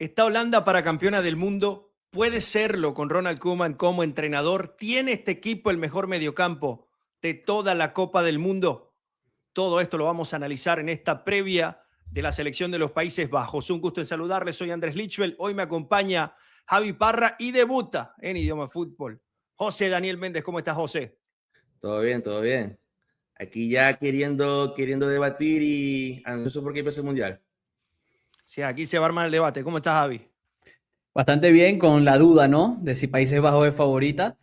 ¿Está Holanda para campeona del mundo? ¿Puede serlo con Ronald Koeman como entrenador? ¿Tiene este equipo el mejor mediocampo de toda la Copa del Mundo? Todo esto lo vamos a analizar en esta previa de la selección de los Países Bajos. Un gusto en saludarles. Soy Andrés Lichwell. Hoy me acompaña Javi Parra y debuta en idioma fútbol José Daniel Méndez. ¿Cómo estás, José? Todo bien, todo bien. Aquí ya queriendo debatir y ansioso porque empieza el mundial. Sí, aquí se va a armar el debate. ¿Cómo estás, Javi? Bastante bien, con la duda, ¿no? De si Países Bajos es favorita.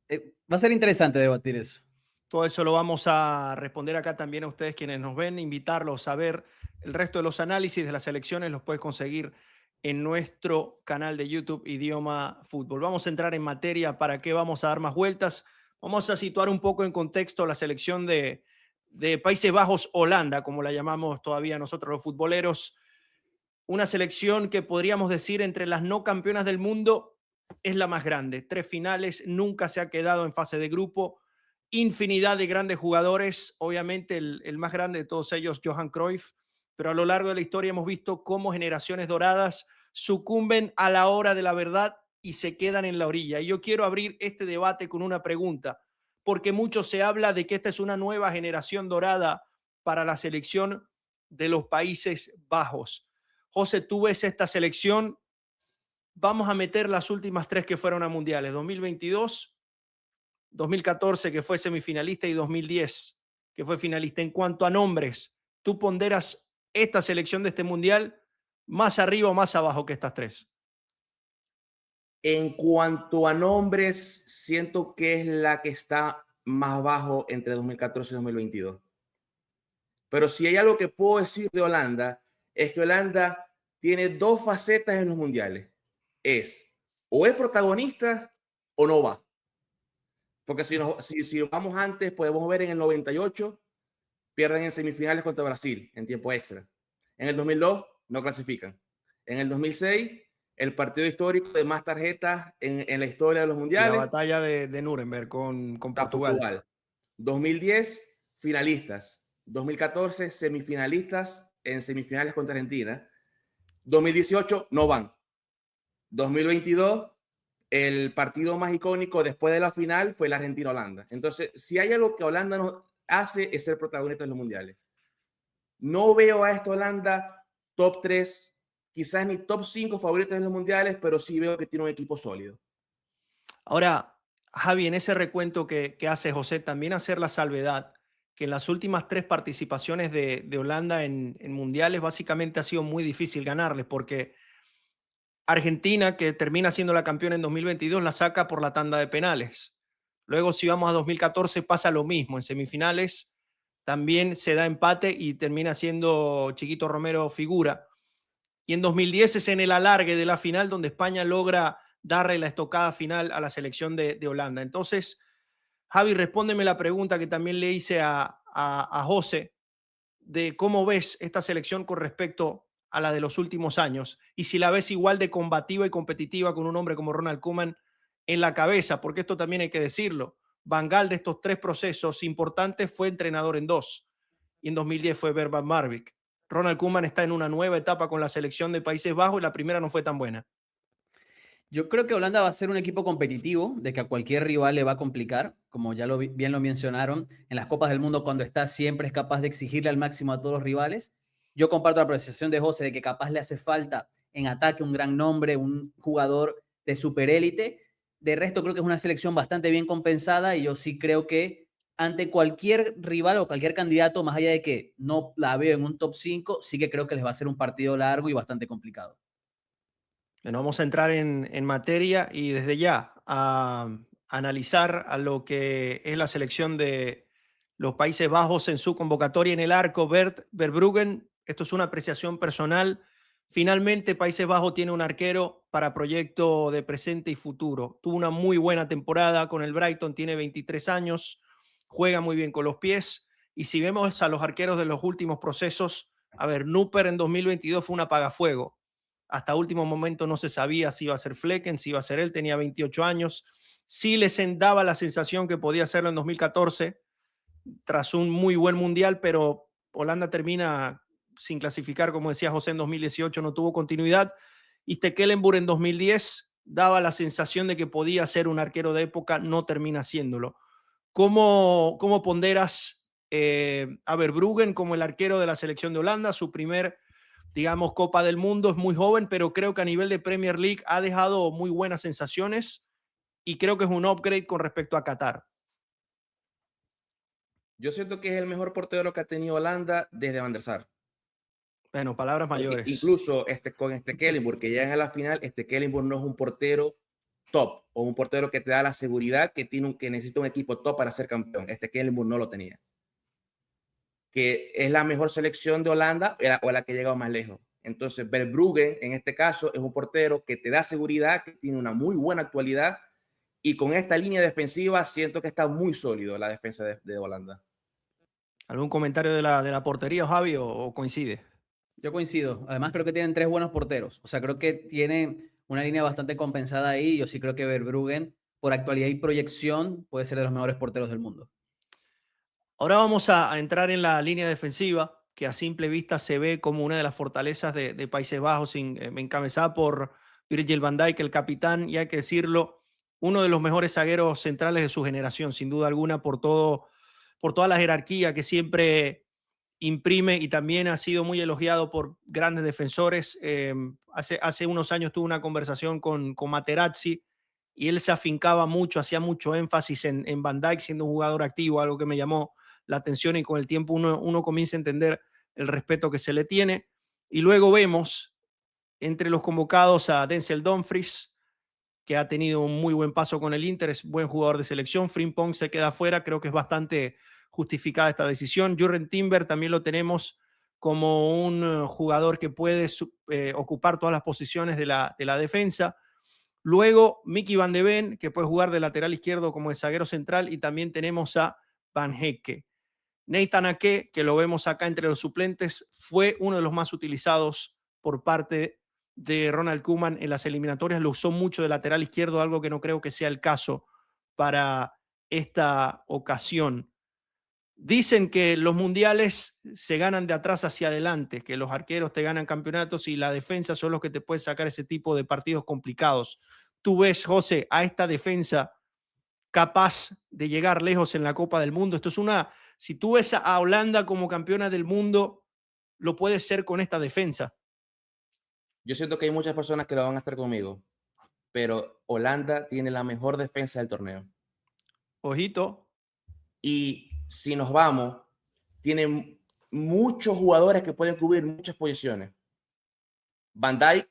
Va a ser interesante debatir eso. Todo eso lo vamos a responder acá también a ustedes quienes nos ven, invitarlos a ver el resto de los análisis de las elecciones, los puedes conseguir en nuestro canal de YouTube Idioma Fútbol. Vamos a entrar en materia, ¿para qué vamos a dar más vueltas? Vamos a situar un poco en contexto la selección de Países Bajos, Holanda, como la llamamos todavía nosotros los futboleros. Una selección que podríamos decir entre las no campeonas del mundo es la más grande. 3 finales, nunca se ha quedado en fase de grupo, infinidad de grandes jugadores, obviamente el más grande de todos ellos, Johan Cruyff, pero a lo largo de la historia hemos visto cómo generaciones doradas sucumben a la hora de la verdad y se quedan en la orilla. Y yo quiero abrir este debate con una pregunta, porque mucho se habla de que esta es una nueva generación dorada para la selección de los Países Bajos. José, tú ves esta selección, vamos a meter las últimas 3 que fueron a mundiales, 2022, 2014 que fue semifinalista y 2010 que fue finalista. En cuanto a nombres, ¿tú ponderas esta selección de este mundial más arriba o más abajo que estas 3? En cuanto a nombres, siento que es la que está más bajo entre 2014 y 2022. Pero si hay algo que puedo decir de Holanda, es que Holanda tiene dos facetas en los mundiales. O es protagonista o no va. Porque si vamos antes, podemos ver en el 98, pierden en semifinales contra Brasil en tiempo extra. En el 2002 no clasifican. En el 2006, el partido histórico de más tarjetas en la historia de los Y la mundiales batalla de Nuremberg con contra Portugal. Portugal. 2010, finalistas. 2014, semifinalistas en semifinales contra Argentina. 2018, no van. 2022, el partido más icónico después de la final fue la Argentina-Holanda. Entonces, si hay algo que Holanda nos hace es ser protagonista en los mundiales. No veo a esta Holanda top 3, quizás ni top 5 favoritos en los mundiales, pero sí veo que tiene un equipo sólido. Ahora, Javi, en ese recuento que hace José, también hacer la salvedad que en las últimas 3 participaciones de Holanda en mundiales básicamente ha sido muy difícil ganarles porque Argentina, que termina siendo la campeona en 2022, la saca por la tanda de penales. Luego, si vamos a 2014, pasa lo mismo. En semifinales también se da empate y termina siendo Chiquito Romero figura. Y en 2010 es en el alargue de la final donde España logra darle la estocada final a la selección de Holanda. Entonces, Javi, respóndeme la pregunta que también le hice a José de cómo ves esta selección con respecto a la de los últimos años y si la ves igual de combativa y competitiva con un hombre como Ronald Koeman en la cabeza, porque esto también hay que decirlo. Van Gaal de estos 3 procesos importantes fue entrenador en 2 y en 2010 fue Bert Marwijk. Ronald Koeman está en una nueva etapa con la selección de Países Bajos y la primera no fue tan buena. Yo creo que Holanda va a ser un equipo competitivo, de que a cualquier rival le va a complicar, como ya bien lo mencionaron, en las Copas del Mundo cuando está siempre es capaz de exigirle al máximo a todos los rivales. Yo comparto la apreciación de José de que capaz le hace falta en ataque un gran nombre, un jugador de superélite. De resto creo que es una selección bastante bien compensada y yo sí creo que ante cualquier rival o cualquier candidato, más allá de que no la veo en un top 5, sí que creo que les va a ser un partido largo y bastante complicado. Bueno, vamos a entrar en materia y desde ya a analizar a lo que es la selección de los Países Bajos en su convocatoria en el arco. Bert Verbruggen, esto es una apreciación personal. Finalmente, Países Bajos tiene un arquero para proyecto de presente y futuro. Tuvo una muy buena temporada con el Brighton, tiene 23 años, juega muy bien con los pies. Y si vemos a los arqueros de los últimos procesos, a ver, Núper en 2022 fue un apagafuego. Hasta último momento no se sabía si iba a ser Flecken, si iba a ser él, tenía 28 años. Sí les daba la sensación que podía hacerlo en 2014 tras un muy buen mundial, pero Holanda termina sin clasificar, como decía José, en 2018 no tuvo continuidad. y Stekelenburg en 2010 daba la sensación de que podía ser un arquero de época, no termina siéndolo. ¿Cómo ponderas a Verbruggen como el arquero de la selección de Holanda? Su primer, digamos, Copa del Mundo, es muy joven, pero creo que a nivel de Premier League ha dejado muy buenas sensaciones y creo que es un upgrade con respecto a Qatar. Yo siento que es el mejor portero que ha tenido Holanda desde Van der Sar. Bueno, palabras Porque mayores. incluso con Stekelenburg, que llegan a la final, Stekelenburg no es un portero top o un portero que te da la seguridad que necesita un equipo top para ser campeón. Stekelenburg no lo tenía. Que es la mejor selección de Holanda o la que ha llegado más lejos. Entonces, Verbruggen, en este caso, es un portero que te da seguridad, que tiene una muy buena actualidad, y con esta línea defensiva siento que está muy sólido la defensa de Holanda. ¿Algún comentario de la portería, Javi, o coincide? Yo coincido. Además, creo que tienen 3 buenos porteros. O sea, creo que tienen una línea bastante compensada ahí. Yo sí creo que Verbruggen, por actualidad y proyección, puede ser de los mejores porteros del mundo. Ahora vamos a entrar en la línea defensiva, que a simple vista se ve como una de las fortalezas de Países Bajos, encabezada por Virgil van Dijk, el capitán, y hay que decirlo, uno de los mejores zagueros centrales de su generación, sin duda alguna, por toda la jerarquía que siempre imprime y también ha sido muy elogiado por grandes defensores. Hace unos años tuve una conversación con Materazzi y él se afincaba mucho, hacía mucho énfasis en Van Dijk siendo un jugador activo, algo que me llamó la atención y con el tiempo uno comienza a entender el respeto que se le tiene. Y luego vemos entre los convocados a Denzel Dumfries, que ha tenido un muy buen paso con el Inter, es buen jugador de selección. Frimpong se queda fuera, creo que es bastante justificada esta decisión. Jurgen Timber también lo tenemos como un jugador que puede ocupar todas las posiciones de la defensa. Luego, Mickey van de Ven, que puede jugar de lateral izquierdo como de zaguero central, y también tenemos a Van Hecke. Nathan Ake, que lo vemos acá entre los suplentes, fue uno de los más utilizados por parte de Ronald Koeman en las eliminatorias. Lo usó mucho de lateral izquierdo, algo que no creo que sea el caso para esta ocasión. Dicen que los mundiales se ganan de atrás hacia adelante, que los arqueros te ganan campeonatos y la defensa son los que te pueden sacar ese tipo de partidos complicados. ¿Tú ves, José, a esta defensa capaz de llegar lejos en la Copa del Mundo? Si tú ves a Holanda como campeona del mundo, lo puede ser con esta defensa. Yo siento que hay muchas personas que lo van a estar conmigo, pero Holanda tiene la mejor defensa del torneo. Ojito. Y si nos vamos, tienen muchos jugadores que pueden cubrir muchas posiciones.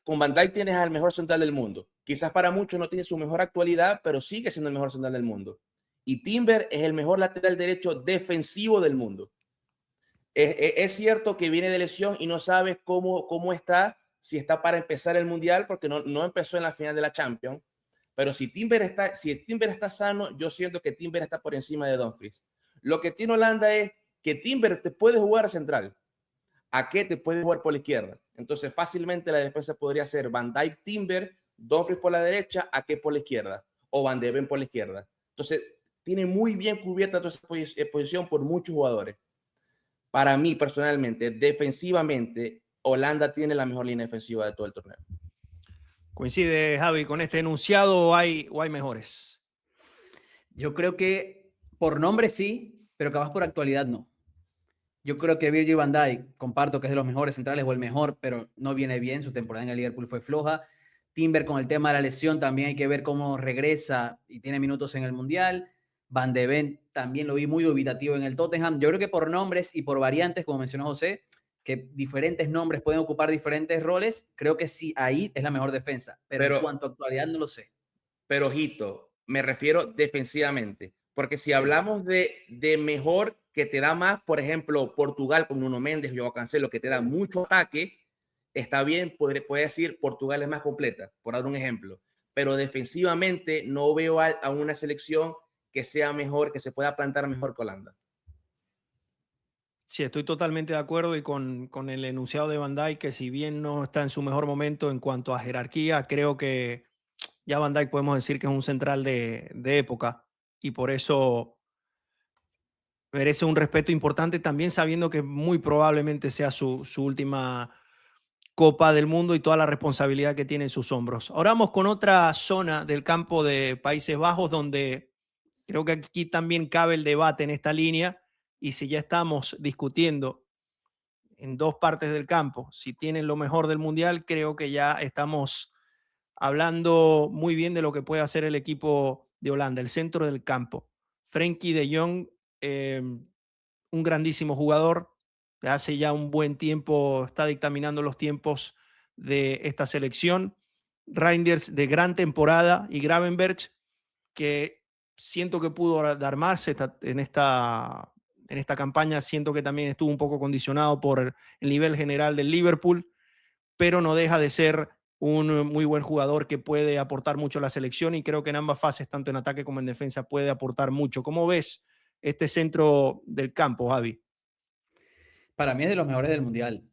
Con Van Dijk tienes al mejor central del mundo. Quizás para muchos no tiene su mejor actualidad, pero sigue siendo el mejor central del mundo. Y Timber es el mejor lateral derecho defensivo del mundo. Es cierto que viene de lesión y no sabes cómo está, si está para empezar el Mundial, porque no empezó en la final de la Champions. Pero si Timber está sano, yo siento que Timber está por encima de Dumfries. Lo que tiene Holanda es que Timber te puede jugar a central. Ake te puede jugar por la izquierda. Entonces, fácilmente la defensa podría ser Van Dijk, Timber, Dumfries por la derecha, Ake por la izquierda, o Van de Ven por la izquierda. Entonces, tiene muy bien cubierta toda esa posición por muchos jugadores. Para mí, personalmente, defensivamente, Holanda tiene la mejor línea defensiva de todo el torneo. ¿Coincide, Javi, con este enunciado o hay mejores? Yo creo que por nombre sí, pero capaz por actualidad no. Yo creo que Virgil van Dijk, comparto que es de los mejores centrales o el mejor, pero no viene bien. Su temporada en el Liverpool fue floja. Timber con el tema de la lesión también hay que ver cómo regresa y tiene minutos en el Mundial. Van de Ven también lo vi muy dubitativo en el Tottenham. Yo creo que por nombres y por variantes, como mencionó José, que diferentes nombres pueden ocupar diferentes roles, creo que sí, ahí es la mejor defensa. Pero en cuanto a actualidad no lo sé. Pero, ojito, me refiero defensivamente. Porque si hablamos de mejor, que te da más, por ejemplo, Portugal con Nuno Méndez, Joao Cancelo, que te da mucho ataque, está bien, puede decir Portugal es más completa, por dar un ejemplo. Pero defensivamente no veo a una selección que sea mejor, que se pueda plantar mejor que Holanda. Sí, estoy totalmente de acuerdo y con el enunciado de Van Dijk, que si bien no está en su mejor momento en cuanto a jerarquía, creo que ya Van Dijk podemos decir que es un central de época y por eso merece un respeto importante, también sabiendo que muy probablemente sea su última Copa del Mundo y toda la responsabilidad que tiene en sus hombros. Ahora vamos con otra zona del campo de Países Bajos donde creo que aquí también cabe el debate en esta línea, y si ya estamos discutiendo en dos partes del campo si tienen lo mejor del Mundial, creo que ya estamos hablando muy bien de lo que puede hacer el equipo de Holanda, el centro del campo. Frenkie de Jong, un grandísimo jugador, hace ya un buen tiempo está dictaminando los tiempos de esta selección. Reinders de gran temporada y Gravenberch, que siento que pudo dar más en esta campaña, siento que también estuvo un poco condicionado por el nivel general del Liverpool, pero no deja de ser un muy buen jugador que puede aportar mucho a la selección, y creo que en ambas fases, tanto en ataque como en defensa, puede aportar mucho. ¿Cómo ves este centro del campo, Javi? Para mí es de los mejores del Mundial.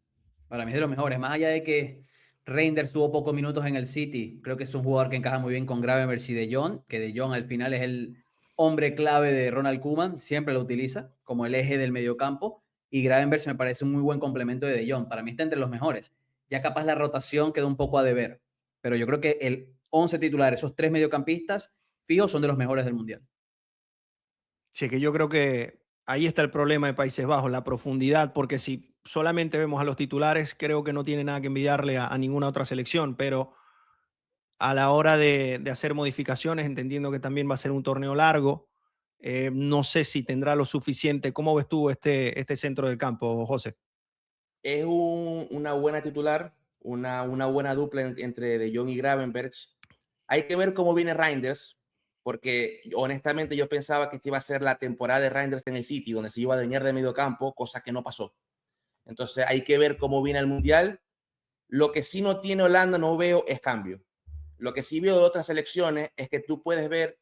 Para mí es de los mejores. Más allá de que Reinders tuvo pocos minutos en el City, creo que es un jugador que encaja muy bien con Gravenberch y De Jong, que De Jong al final es el hombre clave de Ronald Koeman, siempre lo utiliza como el eje del mediocampo, y Gravenberch me parece un muy buen complemento de Jong. Para mí está entre los mejores. Ya capaz la rotación quedó un poco a deber, pero yo creo que el 11 titular, esos tres mediocampistas fijos, son de los mejores del Mundial. Sí, que yo creo que ahí está el problema de Países Bajos, la profundidad, porque si solamente vemos a los titulares, creo que no tiene nada que envidiarle a ninguna otra selección, pero a la hora de hacer modificaciones, entendiendo que también va a ser un torneo largo, no sé si tendrá lo suficiente. ¿Cómo ves tú este centro del campo, José? Es una buena titular, una buena dupla entre De Jong y Gravenberch. Hay que ver cómo viene Reinders, porque honestamente yo pensaba que esta iba a ser la temporada de Reinders en el City, donde se iba a dañar de medio campo, cosa que no pasó. Entonces hay que ver cómo viene el Mundial. Lo que sí no tiene Holanda, no veo, es cambio. Lo que sí veo de otras selecciones es que tú puedes ver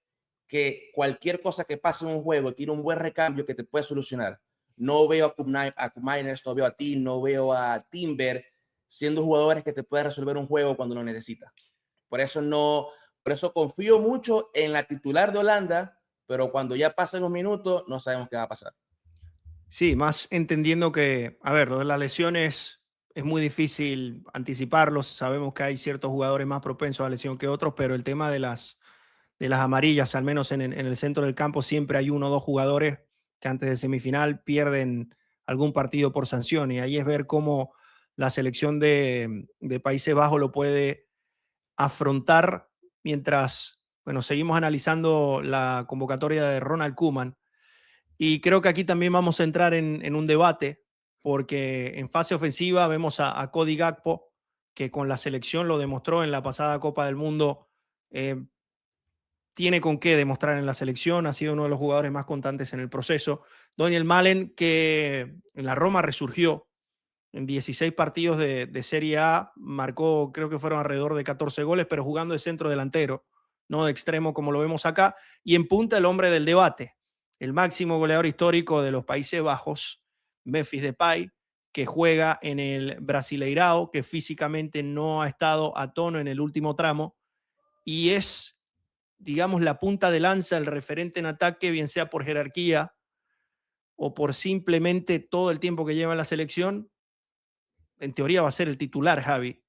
que cualquier cosa que pase en un juego tiene un buen recambio que te puede solucionar. No veo a Kuminers, no veo a Tim, no veo a Timber siendo jugadores que te pueden resolver un juego cuando lo necesitas. Por eso no, por eso confío mucho en la titular de Holanda, pero cuando ya pasen los minutos no sabemos qué va a pasar. Sí, más entendiendo que, a ver, lo de las lesiones es muy difícil anticiparlos. Sabemos que hay ciertos jugadores más propensos a lesión que otros, pero el tema de las amarillas, al menos en el centro del campo, siempre hay uno o dos jugadores que antes de semifinal pierden algún partido por sanción, y ahí es ver cómo la selección de Países Bajos lo puede afrontar mientras, bueno, seguimos analizando la convocatoria de Ronald Koeman. Y creo que aquí también vamos a entrar en un debate, porque en fase ofensiva vemos a Cody Gakpo, que con la selección lo demostró en la pasada Copa del Mundo. Tiene con qué demostrar en la selección, ha sido uno de los jugadores más constantes en el proceso. Daniel Malen, que en la Roma resurgió en 16 partidos de Serie A, marcó, creo que fueron alrededor de 14 goles, pero jugando de centro delantero, no de extremo como lo vemos acá. Y en punta el hombre del debate, el máximo goleador histórico de los Países Bajos, Memphis Depay, que juega en el Brasileirao, que físicamente no ha estado a tono en el último tramo, y es, digamos, la punta de lanza, el referente en ataque, bien sea por jerarquía o por simplemente todo el tiempo que lleva en la selección. En teoría va a ser el titular, Javi.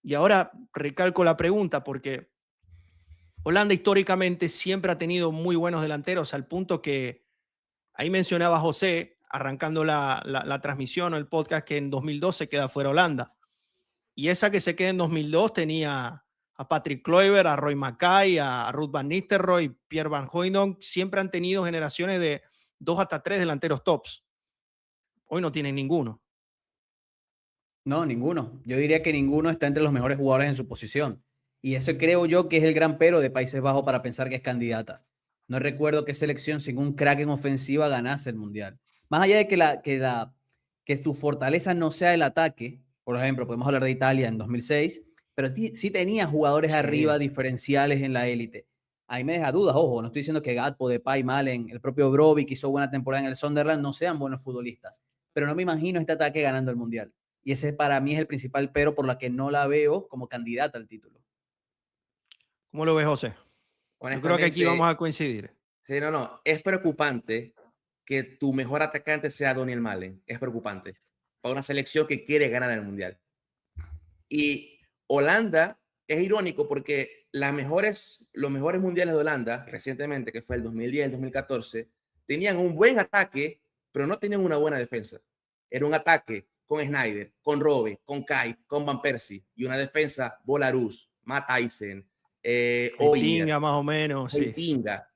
Y ahora recalco la pregunta, porque Holanda históricamente siempre ha tenido muy buenos delanteros, al punto que ahí mencionaba José, arrancando la transmisión o el podcast, que en 2012 queda fuera Holanda. Y esa que se queda en 2002 tenía a Patrick Kluivert, a Roy Mackay, a Ruud van Nistelrooy, Pierre Van Hooijdonk. Siempre han tenido generaciones de 2 hasta 3 delanteros tops. Hoy no tienen ninguno. No, ninguno. Yo diría que ninguno está entre los mejores jugadores en su posición. Y eso creo yo que es el gran pero de Países Bajos para pensar que es candidata. No recuerdo qué selección sin un crack en ofensiva ganase el Mundial. Más allá de que tu fortaleza no sea el ataque, por ejemplo, podemos hablar de Italia en 2006, pero sí tenía jugadores arriba Sí. diferenciales en la élite. Ahí me deja dudas, ojo, no estoy diciendo que Gatpo, Depay, Malen, el propio Brobbey, que hizo buena temporada en el Sunderland, no sean buenos futbolistas, pero no me imagino este ataque ganando el Mundial. Y ese para mí es el principal pero por la que no la veo como candidata al título. ¿Cómo lo ves, José? Yo creo que aquí vamos Honestamente, a coincidir. sí, no, es preocupante que tu mejor atacante sea Daniel Malen. Es preocupante para una selección que quiere ganar el Mundial. Y Holanda es irónico porque los mejores mundiales de Holanda recientemente, que fue el 2010 y el 2014, tenían un buen ataque, pero no tenían una buena defensa. Era un ataque con Sneijder, con Robben, con Kuyt, con Van Persie, y una defensa Bolarus, Matt Aysen, Oyer, Tinga más o menos, sí. Tinga.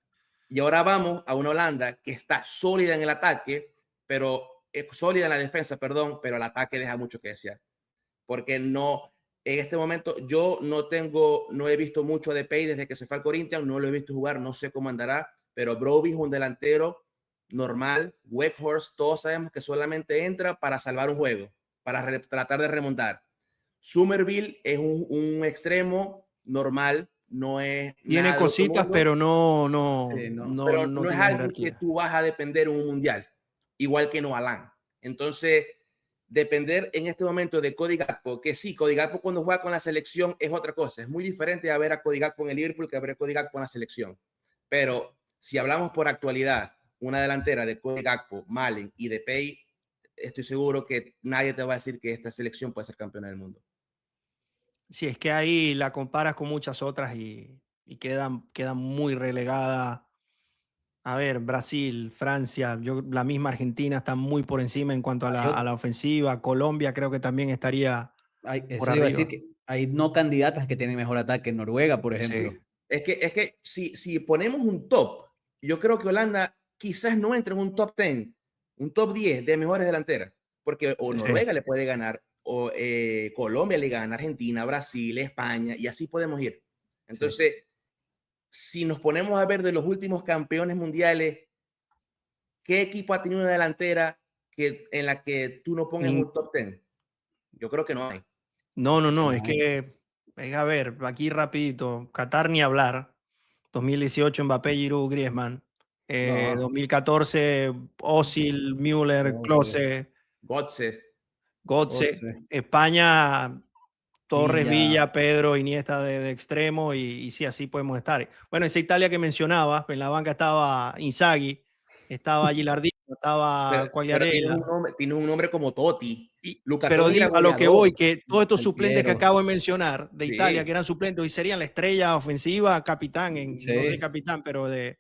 Y ahora vamos a una Holanda que está sólida en el ataque, pero sólida en la defensa, perdón, pero el ataque deja mucho que desear. Porque no, en este momento yo no he visto mucho de Pay desde que se fue al Corinthians, no lo he visto jugar, no sé cómo andará, pero Brobbey es un delantero normal. Weghorst, todos sabemos que solamente entra para salvar un juego, para tratar de remontar. Somerville es un extremo normal, no es Tiene nada de otro cositas, mundo, pero pero no no es tiene alguien que jerarquía. tú vas a depender en un mundial, igual que Noalán. Entonces, depender en este momento de Cody Gakpo, que sí, Cody Gakpo cuando juega con la selección es otra cosa, es muy diferente a ver a Cody Gakpo en el Liverpool que a ver a Cody Gakpo en la selección. Pero si hablamos por actualidad, una delantera de Cody Gakpo, Malen y Depay, estoy seguro que nadie te va a decir que esta selección puede ser campeona del mundo. Sí, es que ahí la comparas con muchas otras y queda muy relegada. A ver, Brasil, Francia, la misma Argentina está muy por encima en cuanto a Hay la ofensiva. Colombia creo que también estaría por Eso iba a decir arriba. que hay no candidatas que tienen mejor ataque. Noruega, por Sí. ejemplo. Es que si ponemos un top, yo creo que Holanda quizás no entre en un top 10, un top 10 de mejores delanteras, porque o Sí. Noruega le puede ganar, o Colombia le gana, Argentina, Brasil, España, y así podemos ir. Entonces, si nos ponemos a ver de los últimos campeones mundiales, ¿qué equipo ha tenido una delantera en la que tú no pongas un top 10? Yo creo que no hay. No, es No. que, a ver, aquí rapidito, Qatar ni hablar, 2018 Mbappé, Giroud, Griezmann, No. 2014 Özil, Müller, No sé. Klose, Götze, Götze, España, Torres, Villa. Villa, Pedro, Iniesta de extremo y sí, así podemos estar. Bueno, esa Italia que mencionabas, en la banca estaba Inzaghi, estaba Gilardino, estaba pero Quagliarella. tienes un nombre como Totti, Luca Pero Totti era digo, a lo que voy, goleador. que todos estos Del suplentes que Piero. acabo de mencionar de Italia, que Sí, eran suplentes, hoy serían la estrella ofensiva, capitán, no sé Sí. capitán, pero de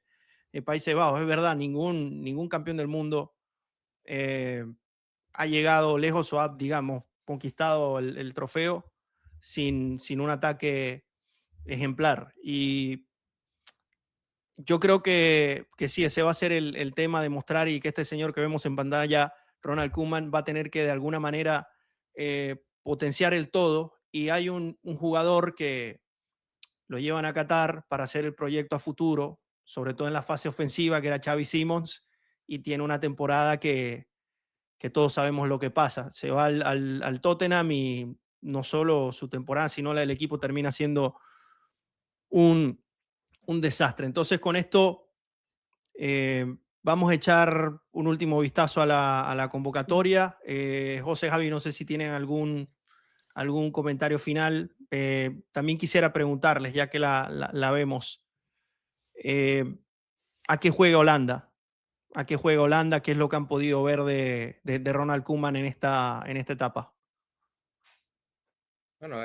Países Bajos. Es verdad, ningún campeón del mundo eh, ha llegado lejos o ha, digamos, conquistado el trofeo sin un ataque ejemplar. Y yo creo que sí, ese va a ser el tema de mostrar y que este señor que vemos en pantalla, Ronald Koeman, va a tener que de alguna manera potenciar el todo. Y hay un jugador que lo llevan a Qatar para hacer el proyecto a futuro, sobre todo en la fase ofensiva, que era Xavi Simons, y tiene una temporada que todos sabemos lo que pasa. Se va al Tottenham y no solo su temporada, sino la del equipo termina siendo un, un desastre. Entonces, con esto vamos a echar un último vistazo a la convocatoria. José, Javi, no sé si tienen algún comentario final. También quisiera preguntarles, ya que la vemos, ¿a qué juega Holanda? ¿A qué juega Holanda? ¿Qué es lo que han podido ver de Ronald Koeman en esta etapa? bueno,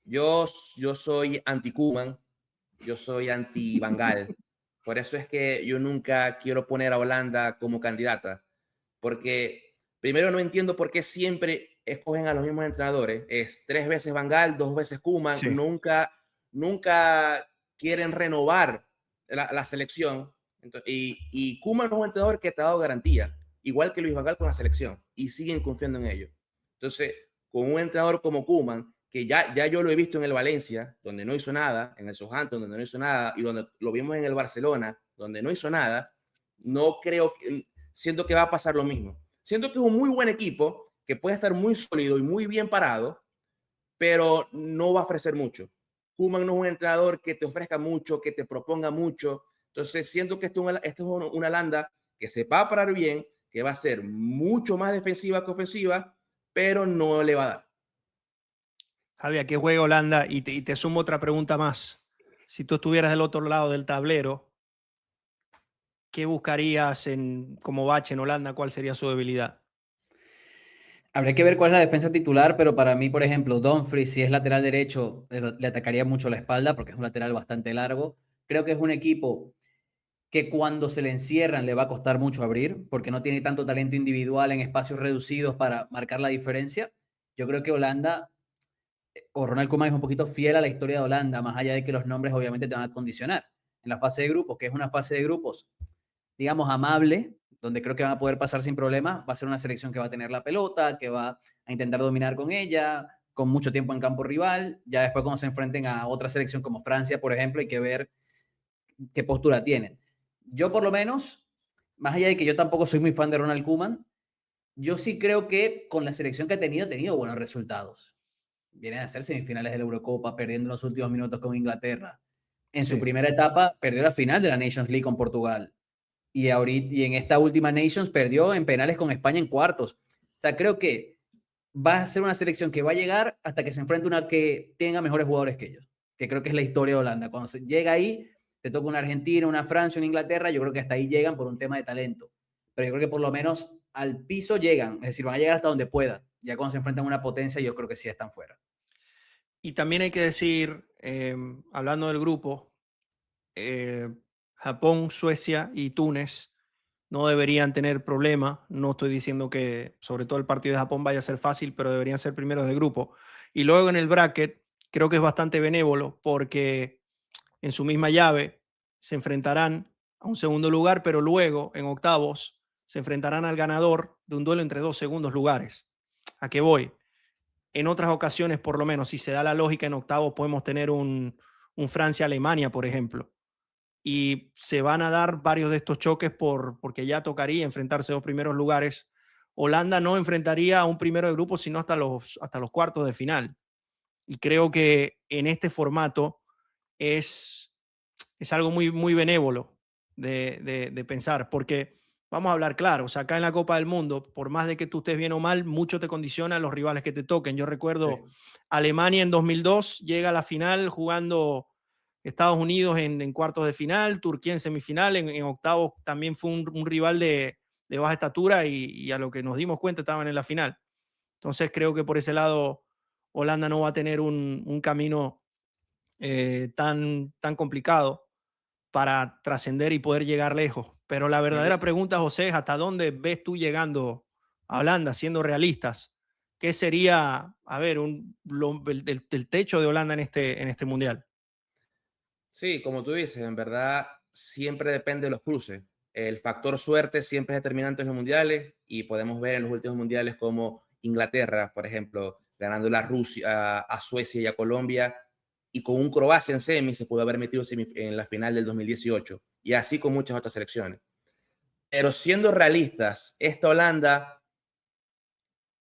yo soy anti-Koeman, yo soy anti-Van Gaal. Por eso es que yo nunca quiero poner a Holanda como candidata, porque primero no entiendo por qué siempre escogen a los mismos entrenadores. Es 3 veces Van Gaal, 2 veces Koeman, Sí. nunca quieren renovar la selección. Entonces, y Koeman es un entrenador que te ha dado garantía, igual que Luis Van Gaal con la selección, y siguen confiando en ellos. Entonces, con un entrenador como Koeman, que ya yo lo he visto en el Valencia, donde no hizo nada, en el Southampton, donde no hizo nada, y donde lo vimos en el Barcelona, donde no hizo nada, no creo que, siento que va a pasar lo mismo. Siento que es un muy buen equipo, que puede estar muy sólido y muy bien parado, pero no va a ofrecer mucho. Koeman no es un entrenador que te ofrezca mucho, que te proponga mucho. Entonces siento que esto es una Holanda que se va a parar bien, que va a ser mucho más defensiva que ofensiva, pero no le va a dar. Javi, ¿a qué juega Holanda? Y te sumo otra pregunta más. Si tú estuvieras del otro lado del tablero, ¿qué buscarías como bache en Holanda? ¿Cuál sería su debilidad? Habría que ver cuál es la defensa titular, pero para mí, por ejemplo, Dumfries, si es lateral derecho, le atacaría mucho la espalda porque es un lateral bastante largo. Creo que es un equipo que cuando se le encierran le va a costar mucho abrir porque no tiene tanto talento individual en espacios reducidos para marcar la diferencia. Yo creo que Holanda o Ronald Koeman es un poquito fiel a la historia de Holanda, más allá de que los nombres obviamente te van a condicionar. En la fase de grupos, que es una fase de grupos, digamos, amable, donde creo que van a poder pasar sin problemas, va a ser una selección que va a tener la pelota, que va a intentar dominar con ella, con mucho tiempo en campo rival. Ya después cuando se enfrenten a otra selección como Francia, por ejemplo, hay que ver qué postura tienen. Yo por lo menos, más allá de que yo tampoco soy muy fan de Ronald Koeman, yo sí creo que con la selección que ha tenido buenos resultados. Vienen a ser semifinales de la Eurocopa, perdiendo los últimos minutos con Inglaterra. En su Sí. primera etapa perdió la final de la Nations League con Portugal. Y en esta última Nations perdió en penales con España en cuartos. O sea, creo que va a ser una selección que va a llegar hasta que se enfrente una que tenga mejores jugadores que ellos, que creo que es la historia de Holanda. Cuando se llega ahí, te toca una Argentina, una Francia, una Inglaterra, yo creo que hasta ahí llegan por un tema de talento. Pero yo creo que por lo menos al piso llegan, es decir, van a llegar hasta donde puedan. Ya cuando se enfrentan a una potencia, yo creo que sí están fuera. Y también hay que decir, hablando del grupo, Japón, Suecia y Túnez no deberían tener problema. No estoy diciendo que sobre todo el partido de Japón vaya a ser fácil, pero deberían ser primeros de grupo. Y luego en el bracket creo que es bastante benévolo porque en su misma llave se enfrentarán a un segundo lugar, pero luego en octavos se enfrentarán al ganador de un duelo entre dos segundos lugares. ¿A qué voy? En otras ocasiones, por lo menos, si se da la lógica, en octavos podemos tener un Francia-Alemania, por ejemplo, y se van a dar varios de estos choques porque ya tocaría enfrentarse a dos primeros lugares. Holanda no enfrentaría a un primero de grupo, sino hasta los cuartos de final. Y creo que en este formato es algo muy, muy benévolo de pensar, porque vamos a hablar claro, o sea, acá en la Copa del Mundo, por más de que tú estés bien o mal, mucho te condiciona los rivales que te toquen. Yo recuerdo Sí. Alemania en 2002, llega a la final jugando Estados Unidos en cuartos de final, Turquía en semifinal, en octavos también fue un rival de baja estatura y a lo que nos dimos cuenta estaban en la final. Entonces creo que por ese lado Holanda no va a tener un camino tan complicado para trascender y poder llegar lejos. Pero la verdadera pregunta, José, es ¿hasta dónde ves tú llegando a Holanda, siendo realistas? ¿Qué sería, a ver, el techo de Holanda en este mundial? Sí, como tú dices, en verdad siempre depende de los cruces. El factor suerte siempre es determinante en los mundiales y podemos ver en los últimos mundiales como Inglaterra, por ejemplo, ganando a Rusia, a Suecia y a Colombia, y con un Croacia en semi se pudo haber metido en la final del 2018 y así con muchas otras selecciones. Pero siendo realistas, esta Holanda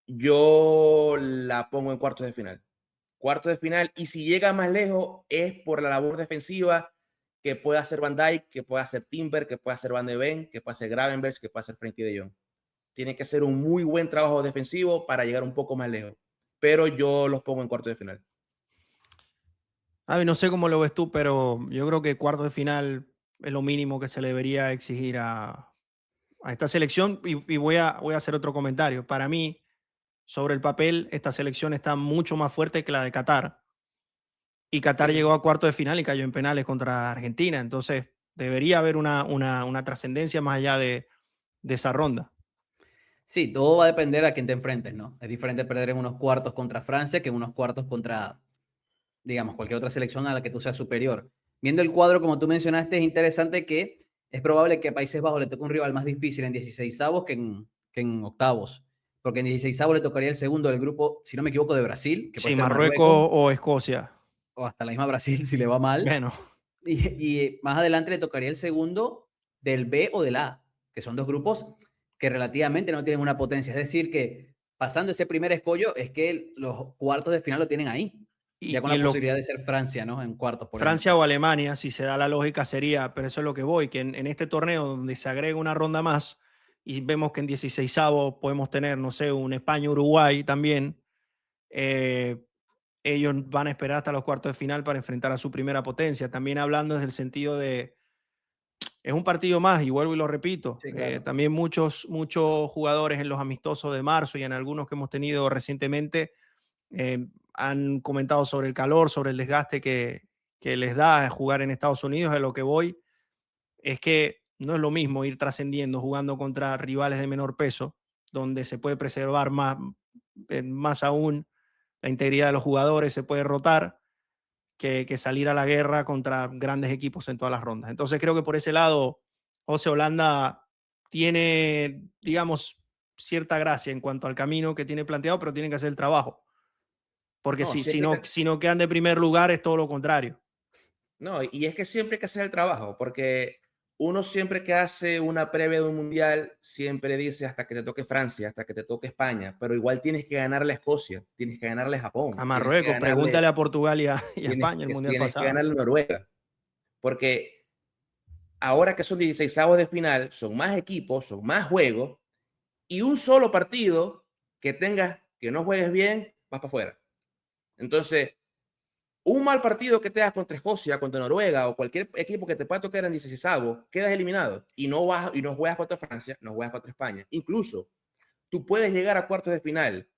yo la pongo en cuartos de final. Cuartos de final, y si llega más lejos es por la labor defensiva que puede hacer Van Dijk, que puede hacer Timber, que puede hacer Van de Ven, que puede hacer Gravenberch, que puede hacer Frenkie de Jong. Tiene que ser un muy buen trabajo defensivo para llegar un poco más lejos. Pero yo los pongo en cuartos de final. A ver, no sé cómo lo ves tú, pero yo creo que cuartos de final es lo mínimo que se le debería exigir a esta selección. Y voy a hacer otro comentario. Para mí, sobre el papel, esta selección está mucho más fuerte que la de Qatar. Y Qatar Sí. llegó a cuartos de final y cayó en penales contra Argentina. Entonces, debería haber una trascendencia más allá de esa ronda. Sí, todo va a depender a quién te enfrentes, ¿no? Es diferente perder en unos cuartos contra Francia que en unos cuartos contra, digamos, cualquier otra selección a la que tú seas superior. Viendo el cuadro, como tú mencionaste, es interesante que es probable que a Países Bajos le toque un rival más difícil en 16avos que en octavos. Porque en 16avos le tocaría el segundo del grupo, si no me equivoco, de Brasil, que puede Sí, ser Marruecos Marruecos, o Escocia. o hasta la misma Brasil si le va mal. Bueno, Y más adelante le tocaría el segundo del B o del A, que son dos grupos que relativamente no tienen una potencia. Es decir, que pasando ese primer escollo es que los cuartos de final lo tienen ahí, ya con y la en lo posibilidad de ser Francia, ¿no? En cuartos, por ejemplo. Francia o Alemania, si se da la lógica, sería, pero eso es lo que voy, que en este torneo donde se agrega una ronda más y vemos que en 16avos podemos tener, no sé, un España-Uruguay también, eh, ellos van a esperar hasta los cuartos de final para enfrentar a su primera potencia. También hablando desde el sentido de es un partido más, y vuelvo y lo repito. Sí, claro. También muchos jugadores en los amistosos de marzo y en algunos que hemos tenido recientemente han comentado sobre el calor, sobre el desgaste que les da jugar en Estados Unidos. A lo que voy es que no es lo mismo ir trascendiendo jugando contra rivales de menor peso, donde se puede preservar más aún la integridad de los jugadores, se puede rotar, que salir a la guerra contra grandes equipos en todas las rondas. Entonces creo que por ese lado, José, Holanda tiene, digamos, cierta gracia en cuanto al camino que tiene planteado, pero tienen que hacer el trabajo. Porque No, si no quedan de primer lugar, es todo lo contrario. no, y es que siempre hay que hacer el trabajo, porque uno siempre que hace una previa de un mundial, siempre dice hasta que te toque Francia, hasta que te toque España, pero igual tienes que ganarle a Escocia, tienes que ganarle a A Japón, tienes que Marruecos, pregúntale ganarle, a Portugal y a España el mundial tienes que pasado. ganarle a Noruega, porque ahora que son 16avos de final, son más equipos, son más juegos, y un solo partido que tengas, que no juegues bien, vas para afuera. Entonces, un mal partido que te das contra Escocia, contra Noruega o cualquier equipo que te pueda tocar en 16avos, quedas eliminado y no juegas contra Francia, no juegas contra España. Incluso tú puedes llegar a cuartos de final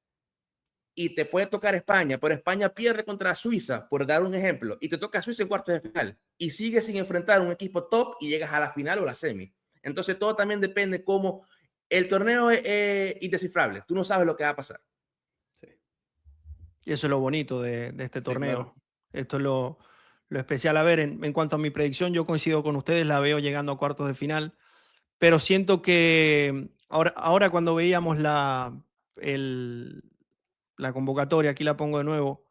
y te puede tocar España, pero España pierde contra Suiza, por dar un ejemplo, y te toca Suiza en cuartos de final y sigues sin enfrentar a un equipo top y llegas a la final o la semi. Entonces todo también depende cómo el torneo es indescifrable. Tú no sabes lo que va a pasar. Sí, Y eso es lo bonito de este sí, claro. torneo. Esto es lo especial. A ver, en cuanto a mi predicción, yo coincido con ustedes, la veo llegando a cuartos de final, pero siento que ahora cuando veíamos la convocatoria, aquí la pongo de nuevo,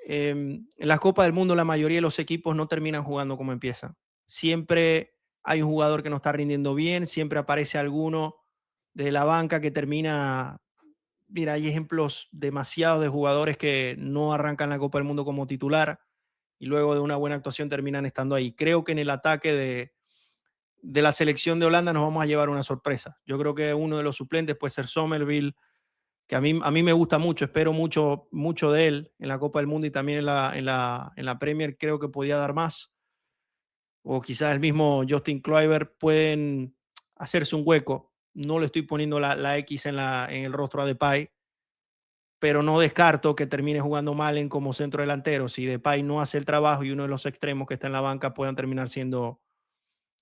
en las Copas del Mundo la mayoría de los equipos no terminan jugando como empiezan. Siempre hay un jugador que no está rindiendo bien, siempre aparece alguno de la banca que termina. Mira, hay ejemplos demasiados de jugadores que no arrancan la Copa del Mundo como titular y luego de una buena actuación terminan estando ahí. Creo que en el ataque de la selección de Holanda nos vamos a llevar una sorpresa. Yo creo que uno de los suplentes puede ser Somerville, que a mí me gusta mucho, espero mucho de él en la Copa del Mundo y también en la Premier. Creo que podía dar más. O quizás el mismo Justin Kluivert pueden hacerse un hueco. No le estoy poniendo la X en el rostro a Depay, pero no descarto que termine jugando mal como centro delantero. Si Depay no hace el trabajo y uno de los extremos que está en la banca puedan terminar siendo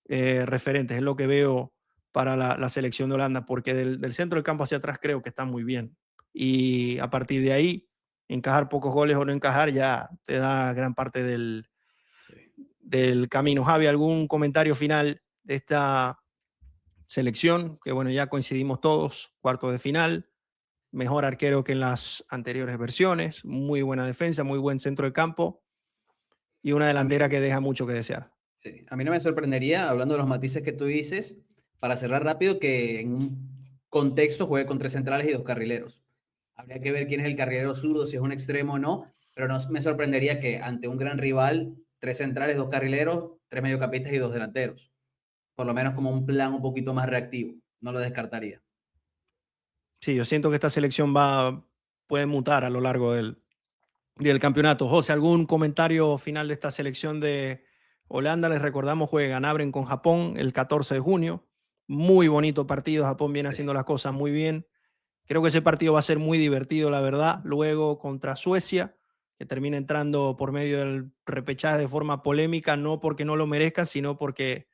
referentes. Es lo que veo para la selección de Holanda, porque del centro del campo hacia atrás creo que está muy bien. Y a partir de ahí, encajar pocos goles o no encajar ya te da gran parte del camino. Javi, ¿algún comentario final de esta selección? Que bueno, ya coincidimos todos, cuartos de final, mejor arquero que en las anteriores versiones, muy buena defensa, muy buen centro de campo y una A mí, delantera que deja mucho que desear. sí, a mí no me sorprendería, hablando de los matices que tú dices, para cerrar rápido, que en un contexto juegue con 3 centrales y 2 carrileros. Habría que ver quién es el carrilero zurdo, si es un extremo o no, pero no me sorprendería que ante un gran rival, 3 centrales, 2 carrileros, 3 mediocampistas y 2 delanteros. Por lo menos como un plan un poquito más reactivo. No lo descartaría. Sí, yo siento que esta selección puede mutar a lo largo del campeonato. José, ¿algún comentario final de esta selección de Holanda? Les recordamos, juegan, abren con Japón el 14 de junio. Muy bonito partido, Japón viene Sí. haciendo las cosas muy bien. Creo que ese partido va a ser muy divertido, la verdad. Luego contra Suecia, que termina entrando por medio del repechaje de forma polémica, no porque no lo merezcan, sino porque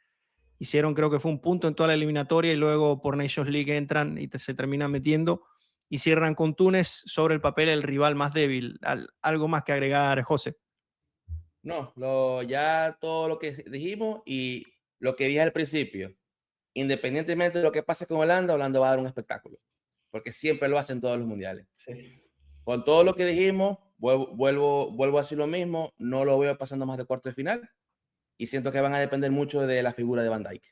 hicieron, creo que fue un punto en toda la eliminatoria y luego por Nations League entran y se terminan metiendo y cierran con Túnez, sobre el papel el rival más débil. Algo más que agregar, José. No, ya todo lo que dijimos y lo que dije al principio, independientemente de lo que pase con Holanda, Holanda va a dar un espectáculo, porque siempre lo hacen todos los mundiales. Sí. Con todo lo que dijimos, vuelvo a decir lo mismo, no lo veo pasando más de cuarto de final y siento que van a depender mucho de la figura de Van Dijk.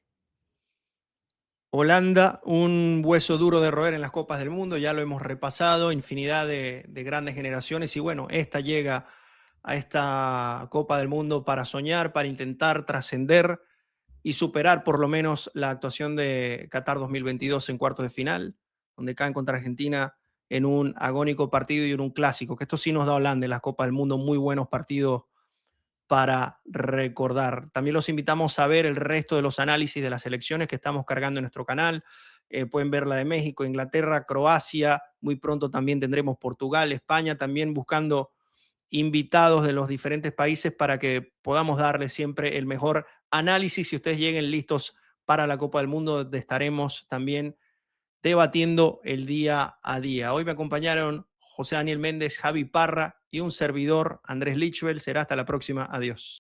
Holanda, un hueso duro de roer en las Copas del Mundo, ya lo hemos repasado, infinidad de grandes generaciones y bueno, esta llega a esta Copa del Mundo para soñar, para intentar trascender y superar por lo menos la actuación de Qatar 2022 en cuartos de final, donde caen contra Argentina en un agónico partido y en un clásico, que esto sí nos da Holanda en las Copas del Mundo, muy buenos partidos para recordar. También los invitamos a ver el resto de los análisis de las selecciones que estamos cargando en nuestro canal. Pueden ver la de México, Inglaterra, Croacia. Muy pronto también tendremos Portugal, España, también buscando invitados de los diferentes países para que podamos darles siempre el mejor análisis. Si ustedes lleguen listos para la Copa del Mundo, donde estaremos también debatiendo el día a día. Hoy me acompañaron José Daniel Méndez, Javi Parra y un servidor, Andrés Lichbel. Será hasta la próxima. Adiós.